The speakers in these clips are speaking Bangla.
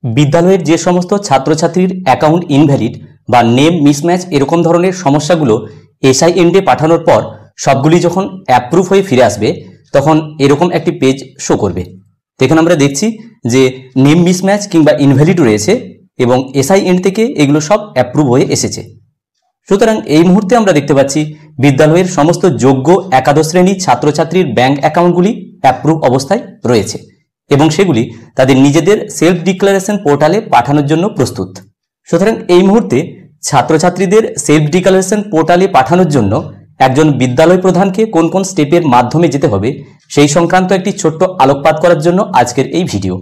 বিদ্যালয়ের যে সমস্ত ছাত্রছাত্রীর অ্যাকাউন্ট ইনভ্যালিড বা নেম মিসম্যাচ এরকম ধরনের সমস্যাগুলো এসআইএনডে পাঠানোর পর সবগুলি যখন অ্যাপ্রুভ হয়ে ফিরে আসবে তখন এরকম একটি পেজ শো করবে। তো এখানে আমরা দেখছি যে নেম মিসম্যাচ কিংবা ইনভ্যালিড রয়েছে এবং এসআইএন থেকে এগুলো সব অ্যাপ্রুভ হয়ে এসেছে। সুতরাং এই মুহূর্তে আমরা দেখতে পাচ্ছি বিদ্যালয়ের সমস্ত যোগ্য একাদশ শ্রেণীর ছাত্রছাত্রীর ব্যাংক অ্যাকাউন্টগুলি অ্যাপ্রুভ অবস্থায় রয়েছে এবং সেগুলি তাদের নিজেদের সেলফ ডিক্লারেশন পোর্টালে পাঠানোর জন্য প্রস্তুত। সুতরাং এই মুহূর্তে ছাত্রছাত্রীদের সেলফ ডিক্লারেশন পোর্টালে পাঠানোর জন্য একজন বিদ্যালয় প্রধানকে কোন কোন স্টেপের মাধ্যমে যেতে হবে সেই সংক্রান্ত একটি ছোট্ট আলোকপাত করার জন্য আজকের এই ভিডিও,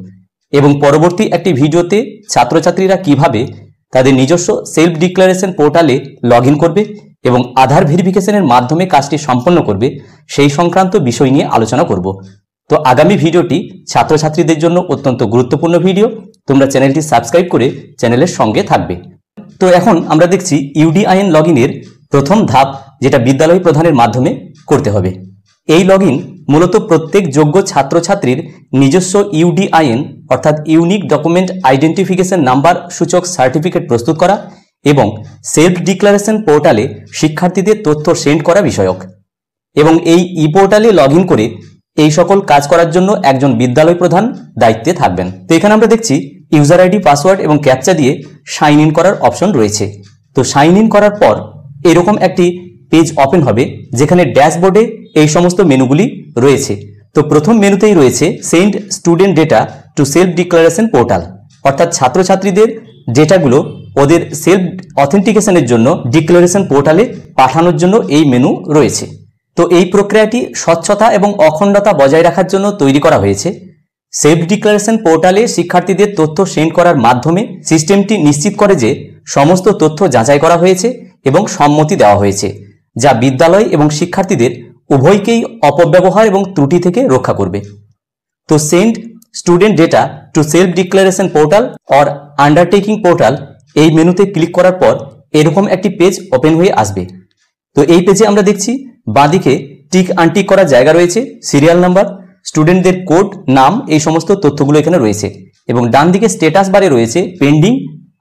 এবং পরবর্তী একটি ভিডিওতে ছাত্রছাত্রীরা কিভাবে তাদের নিজস্ব সেলফ ডিক্লারেশন পোর্টালে লগ ইন করবে এবং আধার ভেরিফিকেশনের মাধ্যমে কাজটি সম্পন্ন করবে সেই সংক্রান্ত বিষয় নিয়ে আলোচনা করব। তো আগামী ভিডিওটি ছাত্রছাত্রীদের জন্য অত্যন্ত গুরুত্বপূর্ণ ভিডিও, তোমরা চ্যানেলটি সাবস্ক্রাইব করে চ্যানেলের সঙ্গে থাকবে। তো এখন আমরা দেখছি ইউডিআইএন লগ ইনের প্রথম ধাপ, যেটা বিদ্যালয় প্রধানের মাধ্যমে করতে হবে। এই লগ ইন মূলত প্রত্যেক যোগ্য ছাত্রছাত্রীর নিজস্ব ইউডিআইএন অর্থাৎ ইউনিক ডকুমেন্ট আইডেন্টিফিকেশন নাম্বার সূচক সার্টিফিকেট প্রস্তুত করা এবং সেলফ ডিক্লারেশন পোর্টালে শিক্ষার্থীদের তথ্য সেন্ড করা বিষয়ক। এবং এই ই পোর্টালে লগ ইন করে এই সকল কাজ করার জন্য একজন বিদ্যালয় প্রধান দায়িত্বে থাকবেন। তো এখানে আমরা দেখছি ইউজার আইডি, পাসওয়ার্ড এবং ক্যাপচা দিয়ে সাইন ইন করার অপশন রয়েছে। তো সাইন ইন করার পর এরকম একটি পেজ ওপেন হবে যেখানে ড্যাশবোর্ডে এই সমস্ত মেনুগুলি রয়েছে। তো প্রথম মেনুতেই রয়েছে send student data to self declaration portal, অর্থাৎ ছাত্রছাত্রীদের ডেটাগুলো ওদের সেলফ অথেন্টিকেশনের জন্য ডিক্লারেশন পোর্টালে পাঠানোর জন্য এই মেনু রয়েছে। তো এই প্রক্রিয়াটি স্বচ্ছতা এবং অখণ্ডতা বজায় রাখার জন্য তৈরি করা হয়েছে। সেলফ ডিক্লারেশন পোর্টালে শিক্ষার্থীদের তথ্য সেন্ড করার মাধ্যমে সিস্টেমটি নিশ্চিত করে যে সমস্ত তথ্য যাচাই করা হয়েছে এবং সম্মতি দেওয়া হয়েছে, যা বিদ্যালয় এবং শিক্ষার্থীদের উভয়কেই অপব্যবহার এবং ত্রুটি থেকে রক্ষা করবে। তো send student data to self declaration portal or undertaking portal এই মেনুতে ক্লিক করার পর এরকম একটি পেজ ওপেন হয়ে আসবে। তো এই পেজে আমরা দেখছি বাঁদিকে টিক আনটিক করার জায়গা রয়েছে, সিরিয়াল নাম্বার, স্টুডেন্টদের কোড, নাম, এই সমস্ত তথ্যগুলো এখানে রয়েছে এবং ডান দিকে স্ট্যাটাস বারে রয়েছে পেন্ডিং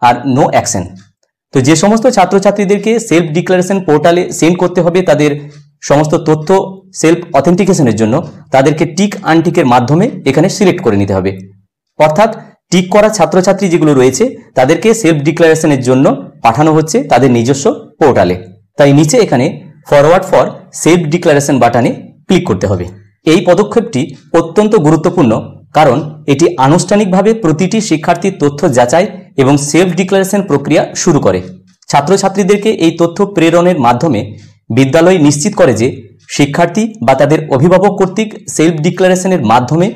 আর নো অ্যাকশন। তো যে সমস্ত ছাত্রছাত্রীদেরকে সেলফ ডিক্লারেশন পোর্টালে সেন্ড করতে হবে তাদের সমস্ত তথ্য সেলফ অথেন্টিকেশনের জন্য, তাদেরকে টিক আনটিকের মাধ্যমে এখানে সিলেক্ট করে নিতে হবে। অর্থাৎ টিক করা ছাত্রছাত্রী যেগুলো রয়েছে তাদেরকে সেলফ ডিক্লারেশনের জন্য পাঠানো হচ্ছে তাদের নিজস্ব পোর্টালে। তাই নিচে এখানে ফরওয়ার্ড ফর সেলফ ডিক্লারেশন বাটনে ক্লিক করতে হবে। এই পদক্ষেপটি অত্যন্ত গুরুত্বপূর্ণ, কারণ এটি আনুষ্ঠানিকভাবে প্রতিটি শিক্ষার্থীর তথ্য যাচাই এবং সেলফ ডিক্লারেশন প্রক্রিয়া শুরু করে। ছাত্রছাত্রীদেরকে এই তথ্য প্রেরণের মাধ্যমে বিদ্যালয় নিশ্চিত করে যে শিক্ষার্থী বা তাদের অভিভাবক কর্তৃক সেলফ ডিক্লারেশনের মাধ্যমে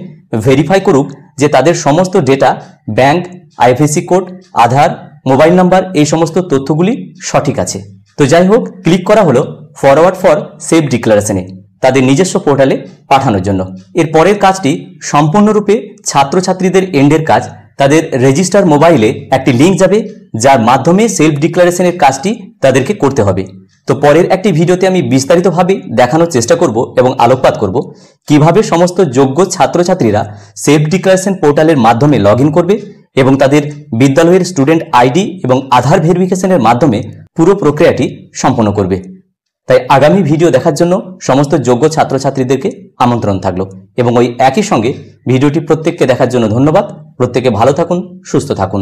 ভেরিফাই করুক যে তাদের সমস্ত ডেটা, ব্যাংক, আইএফএসসি কোড, আধার, মোবাইল নাম্বার, এই সমস্ত তথ্যগুলি সঠিক আছে। তো যাই হোক, ক্লিক করা হলো ফরওয়ার্ড ফর সেলফ ডিক্লারেশনে তাদের নিজস্ব পোর্টালে পাঠানোর জন্য। এর পরের কাজটি সম্পূর্ণরূপে ছাত্রছাত্রীদের এন্ডের কাজ। তাদের রেজিস্টার মোবাইলে একটি লিঙ্ক যাবে যার মাধ্যমে সেলফ ডিক্লারেশনের কাজটি তাদেরকে করতে হবে। তো পরের একটি ভিডিওতে আমি বিস্তারিতভাবে দেখানোর চেষ্টা করব এবং আলোকপাত করব কিভাবে সমস্ত যোগ্য ছাত্রছাত্রীরা সেলফ ডিক্লারেশন পোর্টালের মাধ্যমে লগ ইন করবে এবং তাদের বিদ্যালয়ের স্টুডেন্ট আইডি এবং আধার ভেরিফিকেশনের মাধ্যমে পুরো প্রক্রিয়াটি সম্পন্ন করবে। তাই আগামী ভিডিও দেখার জন্য সমস্ত যোগ্য ছাত্রছাত্রীদেরকে আমন্ত্রণ থাকলো এবং ওই একই সঙ্গে ভিডিওটি প্রত্যেককে দেখার জন্য ধন্যবাদ। প্রত্যেকে ভালো থাকুন, সুস্থ থাকুন।